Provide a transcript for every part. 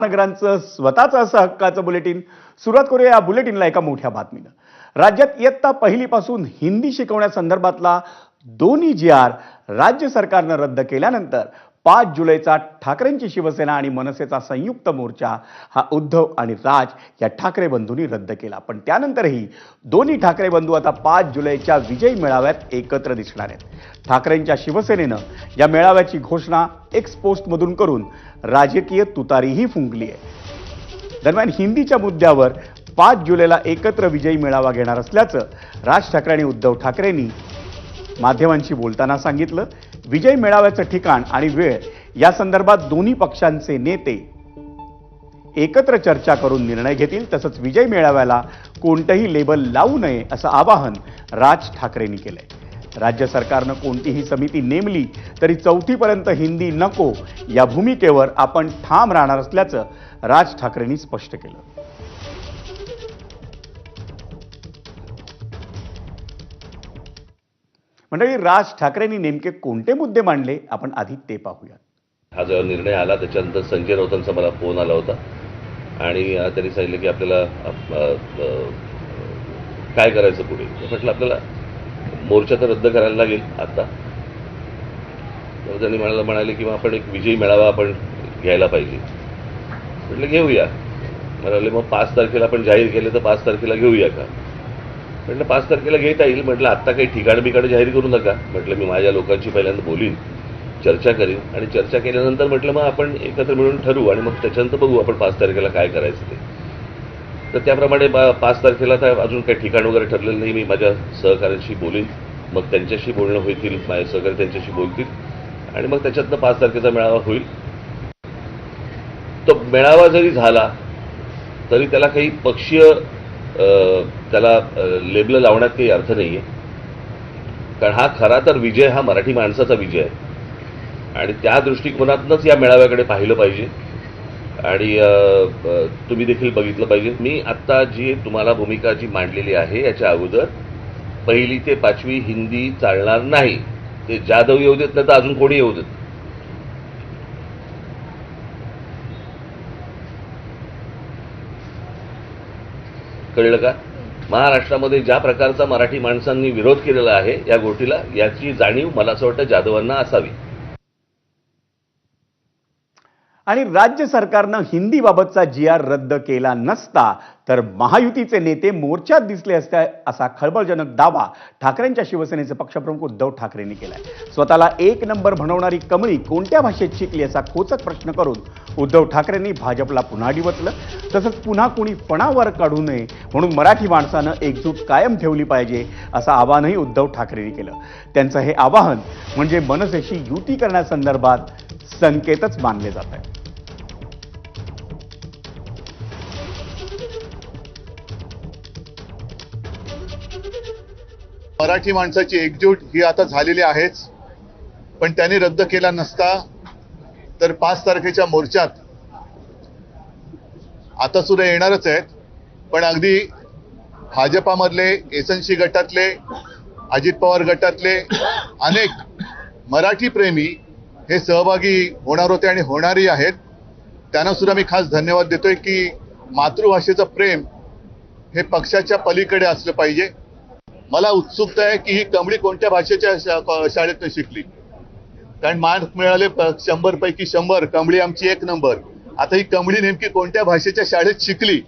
नगरांचं स्वतःचं असं हक्काचं बुलेटिन सुरुवात करूया या बुलेटिनला एका मोठ्या बातमीनं। राज्यात इयत्ता पहिलीपासून हिंदी शिकवण्यासंदर्भातला दोन्ही जी.आर. राज्य सरकारनं रद्द केल्यानंतर 5 जुलैचा ठाकरेंची शिवसेना आणि मनसेचा संयुक्त मोर्चा हा उद्धव आणि राज या ठाकरे बंधूंनी रद्द केला। पण त्यानंतरही दोन्ही ठाकरे बंधू आता 5 जुलैच्या विजय मेळाव्यात एकत्र दिसणार आहेत। ठाकरेंच्या शिवसेनेनं या मेळाव्याची घोषणा एक्स पोस्टमधून करून राजकीय तुतारीही फुंकली आहे। दरम्यान हिंदीच्या मुद्द्यावर 5 जुलैला एकत्र विजयी मेळावा घेणार असल्याचं राज ठाकरे आणि उद्धव ठाकरेंनी माध्यमांशी बोलताना सांगितलं। विजय मेळाव्याचं ठिकाण आणि वेळ या संदर्भात दोन्ही पक्षांचे नेते एकत्र चर्चा करून निर्णय घेतील। तसंच विजय मेळाव्याला कोणतेही लेबल लावू नये असं आवाहन राज ठाकरेंनी केलंय। राज्य सरकारनं कोणतीही समिती नेमली तरी चौथीपर्यंत हिंदी नको या भूमिकेवर आपण ठाम राहणार असल्याचं राज ठाकरेंनी स्पष्ट केलं। मंडळी, राज ठाकरेंनी नेमके कोणते मुद्दे मांडले आपण आधी ते पाहूया। हा जो निर्णय आला त्याच्यानंतर संजय राऊतांचा मला फोन आला होता आणि त्यांनी सांगितलं की आपल्याला काय करायचं पुढे। म्हटलं आपल्याला मोर्चा तर रद्द करायला लागेल आता। त्यांनी मला म्हणाले की आपण एक विजयी मेळावा आपण घ्यायला पाहिजे। म्हटलं घेऊया। म्हणाले मग 5 तारखेला आपण जाहीर केले तर 5 तारखेला घेऊया का? म्हटलं 5 तारखेला घेता येईल। म्हटलं आत्ता काही ठिकाण जाहीर करू नका। म्हटलं मी माझ्या लोकांची पहिल्यांदा बोलीन, चर्चा करीन आणि चर्चा केल्यानंतर म्हटलं मग आपण एकत्र मिळून ठरवू आणि मग त्याच्यानंतर बघू आपण 5 तारखेला काय करायचं ते। तर त्याप्रमाणे 5 तारखेला तर अजून काही ठिकाण वगैरे ठरलेलं नाही। मी माझ्या सहकाऱ्यांशी बोलीन, मग त्यांच्याशी बोलणं होईल, माझे सहकारी त्यांच्याशी बोलतील आणि मग त्याच्यातनं 5 तारखेचा मेळावा होईल। तो मेळावा जरी झाला तरी त्याला काही पक्षीय त्याला लेबल लावण्यात काही अर्थ नाही आहे, कारण हा खरा तर विजय हा मराठी माणसाचा विजय आहे आणि त्या दृष्टिकोनातूनच या मेळाव्याकडे पाहिलं पाहिजे आणि तुम्ही देखील बघितलं पाहिजे। मी आत्ता जी तुम्हाला भूमिका जी मांडलेली आहे याच्या अगोदर 1ली ते 5वी हिंदी चालणार नाही। ते जाधव येऊ देत नाही तर अजून कोणी येऊ देत। कळलं का? महाराष्ट्रामध्ये ज्या प्रकारचा मराठी माणसांनी विरोध केलेला आहे या गोष्टीला, याची जाणीव मला असं वाटतं जाधवांना असावी। आणि राज्य सरकारनं हिंदीबाबतचा जी.आर. रद्द केला नसता तर महायुतीचे नेते मोर्चात दिसले असते असा खळबळजनक दावा ठाकरेंच्या शिवसेनेचे पक्षप्रमुख उद्धव ठाकरेंनी केलाय। स्वतःला एक नंबर म्हणवणारी कमळी कोणत्या भाषेत शिकली असा खोचक प्रश्न करून उद्धव ठाकरेंनी भाजपला पुन्हा डिवचलं। तसंच पुन्हा कोणी फणावर काढू नये म्हणून मराठी माणसानं एकजूट कायम ठेवली पाहिजे असं आवाहनही उद्धव ठाकरेंनी केलं। त्यांचं हे आवाहन म्हणजे मनसेशी युती करण्यासंदर्भात संकेतच मानले जात आहे। मराठी माणसाची एकजूट ही आता झालेली आहेच, पण त्यांनी रद्द केला नसता तर 5 तारखेच्या मोर्चात आता सुद्धा येणारच आहेत। पण अगदी भाजपामधले, एसएनसी गटातले, अजित पवार गटातले अनेक मराठी प्रेमी हे सहभागी होणार होते आणि होणारही आहेत। त्यांना सुद्धा मी खास धन्यवाद देतोय की मातृभाषेचं प्रेम हे पक्षाच्या पलीकडे असलं पाहिजे। मला उत्सुकता आहे की ही कमळी कोणत्या भाषेच्या शाळेतून शिकली, कारण मार्क मिळाले 100 पैकी 100, कमळी आमची 1 नंबर। आता ही कमळी नेमकी कोणत्या भाषेच्या शाळेत शिकली,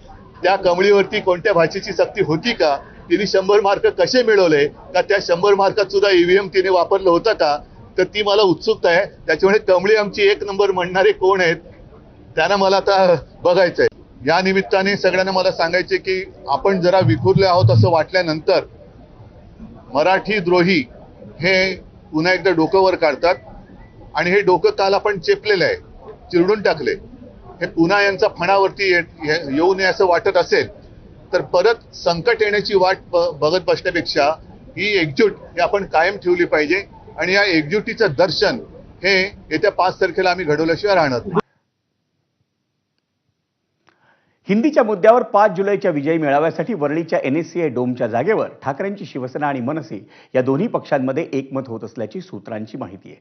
त्या कमळीवरती कोणत्या भाषेची सक्ती होती का, तिने 100 मार्क कसे मिळवले, का त्या 100 मार्कात सुद्धा ईव्हीएम तिने वापरलं होतं का, तर ती मला उत्सुकता आहे। त्याच्यामुळे कमळी आमची 1 नंबर म्हणणारे कोण आहेत त्यांना मला आता बघायचंय। या निमित्ताने सगळ्यांना मला सांगायचे की आपण जरा विखुरले आहोत असं वाटल्यानंतर मराठी द्रोही हे पुन्हा एकदा डोकं वर काढतात आणि हे डोकं काल आपण चेपलेलं आहे, चिरडून टाकले। हे पुन्हा यांचा फणावरती येऊ नये असं वाटत असेल तर परत संकट येण्याची वाट बघत बसण्यापेक्षा ही एकजूट ही आपण कायम ठेवली पाहिजे आणि या एकजुटीचं दर्शन हे येत्या 5 तारखेला आम्ही घडवल्याशिवाय राहणार नाही। हिंदीच्या मुद्द्यावर 5 जुलैच्या विजयी मेळाव्यासाठी वरळीच्या NSCI डोमच्या जागेवर ठाकरेंची शिवसेना आणि मनसे या दोन्ही पक्षांमध्ये एकमत होत असल्याची सूत्रांची माहिती आहे।